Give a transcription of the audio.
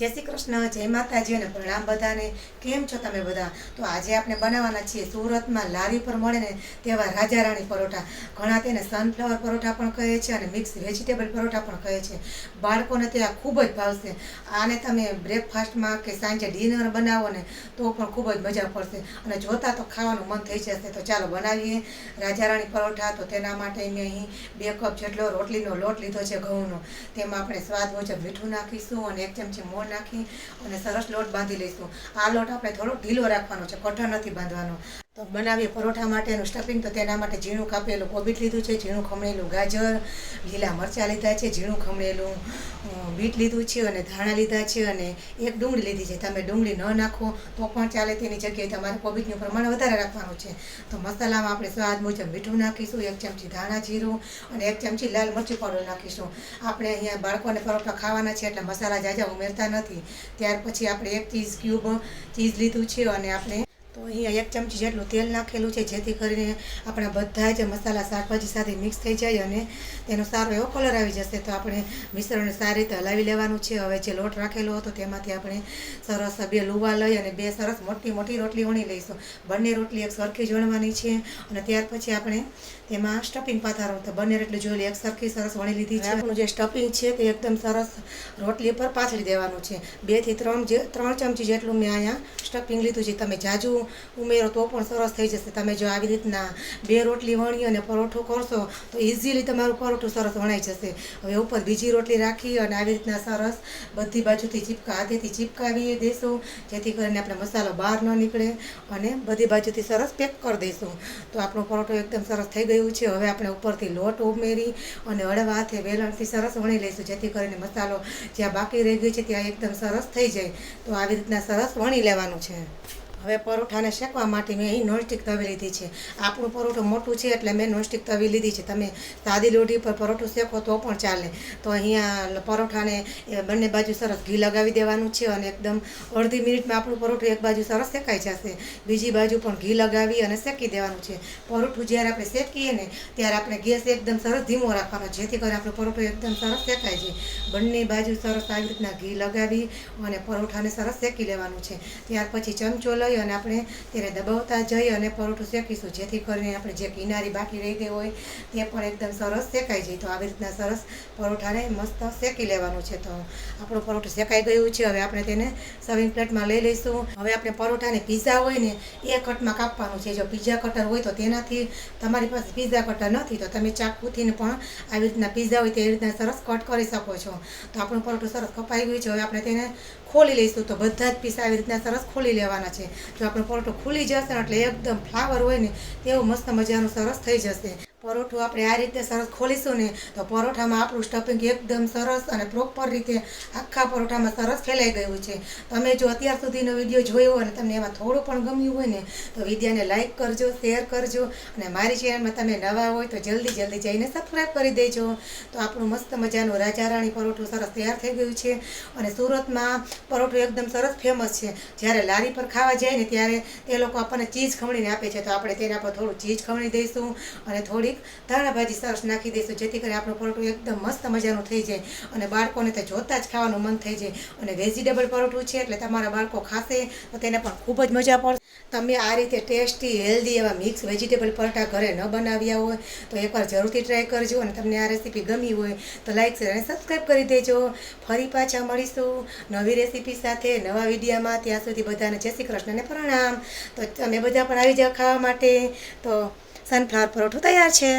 जय श्री कृष्ण, जय माताजी ने प्रणाम बधाने। केम छो तमे बधा? तो आज आपने बनावाना छे सूरत में लारी पर मळे ने तेवा राजा राणी परोठा। घणा तेने सनफ्लावर परोठा पण कहे छे अने मिक्स वेजिटेबल परोठा पण कहे छे। बाळकोने ते आ खूब ज भावशे। आने तमे ब्रेकफास्ट में के सांजे डिनर बनावो ने तो पण खूब ज मजा पड़शे अने जोता तो खावानुं मन थई जशे। तो चालो बनावीए राजा राणी परोठा। तो तेना माटे मैं अहीं 2 कप जेटलो रोटलीनो लोट लीधो छे घऊंनो। तेमां आपणे स्वाद मुजब मीठुं नाखीशुं अने 1 चमची मोण नाखी અને સરસ લોટ બાંધી લઈશું। આ લોટ આપણે થોડો ઢીલો રાખવાનો છે, કઠણ નથી બાંધવાનો। તો બનાવીએ પરોઠા માટેનું સ્ટફિંગ। તો તેના માટે ઝીણું કાપેલું કોબીજ લીધું છે, ઝીણું ખમણેલું ગાજર, લીલા મરચાં લીધા છે, ઝીણું ખમણેલું બીટ લીધું છે અને ધાણા લીધા છે અને એક ડુંગળી લીધી છે। તમે ડુંગળી ન નાખો તો પણ ચાલે, તેની જગ્યાએ તમારે કોબીજનું પ્રમાણ વધારે રાખવાનું છે। તો મસાલામાં આપણે સ્વાદ મુજબ મીઠું નાખીશું, 1 ચમચી ધાણા જીરું અને 1 ચમચી લાલ મરચું પાવડર નાખીશું। આપણે અહીંયા બાળકોને પરોઠા ખાવાના છે એટલે મસાલા જાજા ઉમેરતા નથી। ત્યાર પછી આપણે 1 ચીઝ ક્યુબ ચીઝ લીધું છે અને આપણે तो अहीं 1 चमची जेटलुं तेल नाखेलुं छे, जेथी करीने आपणा बधा ज मसाला शाकभाजी साथे मिक्स थई जाय अने तेनो सारो एवो कलर आवी जशे। तो आपणे मिश्रणने सारी रीते हलावी लेवानुं छे। हवे जे लोट राखेलो हतो तेमांथी आपणे सरस 2 लूवा लई अने 2 सरस मोटी मोटी रोटली वणी लईशुं। बंने रोटली एक सरखी ज वणवानी छे अने त्यार पछी आपणे तेमां स्टफिंग पाथरवानुं। तो बंने रोटली जोई एक सरखी सरस वणी लीधी छे। आपणुं जे स्टफिंग छे ते एकदम सरस रोटली पर पाथरी देवानुं छे। 2 થી 3 चमची जेटलुं मैं अहींया स्टफिंग लीधुं छे। तमे जाजू उमेरो तो पण सरस थई जशे। तमे जो आवी रीतना 2 रोटली वणी अने परोठो करशो तो इजीली तमारुं परोठुं सरस वणाई जशे। हवे उपर बीजी रोटली राखी अने आवी रीतना सरस बधी बाजुथी हाथेथी चीपकावी देशुं, जेथी करीने आपणे मसालो बहार न निकळे अने बधी बाजुथी सरस पेक कर देशुं। तो आपणो परोठो एकदम सरस थई गयुं छे। हवे आपणे उपरथी लोट उमेरी अने हळवा हाथे वेलणथी सरस वणी लईशुं, जेथी करीने मसालो ज्यां बाकी रही गयो छे त्यां एकदम सरस थई जाय। तो आवी रीतना सरस वणी लेवानुं छे। હવે પરોઠાને શેકવા માટે મેં અહીં નોનસ્ટિક તવી લીધી છે। આપણું પરોઠું મોટું છે એટલે મેં નોનસ્ટિક તવી લીધી છે। તમે સાદી લોઢી પર પરોઠું શેકો તો પણ ચાલે। તો અહીંયા પરોઠાને બંને બાજુ સરસ ઘી લગાવી દેવાનું છે અને એકદમ અડધી મિનિટમાં આપણું પરોઠું એક બાજુ સરસ શેકાઈ જશે। બીજી બાજુ પણ ઘી લગાવી અને શેકી દેવાનું છે। પરોઠું જ્યારે આપણે શેકીએ ને ત્યારે આપણે ગેસ એકદમ સરસ ધીમો રાખવાનો, જેથી કરીને આપણું પરોઠું એકદમ સરસ શેકાઈ જાય। બંને બાજુ સરસ આવી રીતના ઘી લગાવી અને પરોઠાને સરસ શેકી લેવાનું છે। ત્યાર પછી ચમચો લઈ અને આપણે તેને દબાવતા જઈ અને પરોઠું શેકીશું, જેથી કરીને આપણે જે કિનારી બાકી રહી ગઈ હોય તે પણ એકદમ સરસ શેકાઈ જાય। તો આવી રીતના સરસ પરોઠાને મસ્ત શેકી લેવાનું છે। તો આપણું પરોઠું શેકાઈ ગયું છે। હવે આપણે તેને સર્વિંગ પ્લેટમાં લઈ લઈશું। હવે આપણે પરોઠાને પીઝા હોય ને એ કટમાં કાપવાનું છે। જો પીઝા કટર હોય તો તેનાથી, તમારી પાસે પીઝા કટર નથી તો તમે ચાકુથીને પણ આવી રીતના પીઝા હોય તે રીતના સરસ કટ કરી શકો છો। તો આપણું પરોઠું સરસ કપાઈ ગયું છે। હવે આપણે તેને ખોલી લઈશું। તો બધા જ પીસ આવી રીતના સરસ ખોલી લેવાના છે। જો આપણું પરોઠું ખુલી જશે ને એટલે એકદમ ફ્લાવર હોય ને તેવું મસ્ત મજાનું સરસ થઈ જશે। પરોઠું આપણે આ રીતે સરસ ખોલીશું ને તો પરોઠામાં આપણું સ્ટફિંગ એકદમ સરસ અને પ્રોપર રીતે આખા પરોઠામાં સરસ ફેલાઈ ગયું છે। તમે જો અત્યાર સુધીનો વિડીયો જોયો હોય અને તમને એમાં થોડું પણ ગમ્યું હોય ને તો વિડીયોને લાઇક કરજો, શેર કરજો અને મારી ચેનલમાં તમે નવા હોય તો જલ્દી જઈને સબસ્ક્રાઈબ કરી દેજો। તો આપણું મસ્ત મજાનું રાજા રાણી પરોઠું સરસ તૈયાર થઈ ગયું છે। અને સુરતમાં પરોઠું એકદમ સરસ ફેમસ છે। જ્યારે લારી પર ખાવા જાય ને ત્યારે તે લોકો આપણને ચીઝ ખમણીને આપે છે, તો આપણે તેના પર થોડું ચીઝ ખમણી દઈશું અને થોડી ધાણા ભાજી સરસ નાખી દઈશું, જેથી કરીને આપણું પરોઠું એકદમ મસ્ત મજાનું થઈ જાય અને બાળકોને તો જોતા જ ખાવાનું મન થઈ જાય। અને વેજીટેબલ પરોઠું છે એટલે તમારા બાળકો ખાશે તો તેને પણ ખૂબ જ મજા પડશે। તમે આ રીતે ટેસ્ટી હેલ્ધી એવા મિક્સ વેજીટેબલ પરોઠા ઘરે ન બનાવ્યા હોય તો એકવાર જરૂરથી ટ્રાય કરજો। અને તમને આ રેસીપી ગમી હોય તો લાઇક, શેર અને સબસ્ક્રાઈબ કરી દેજો। ફરી પાછા મળીશું નવી રેસીપી સાથે નવા વિડીયોમાં। ત્યાં સુધી બધાને જય શ્રી કૃષ્ણ અને પ્રણામ। તો તમે બધા પણ આવી જાઓ ખાવા માટે। તો સનફ્લાવર પરોઠું તૈયાર છે।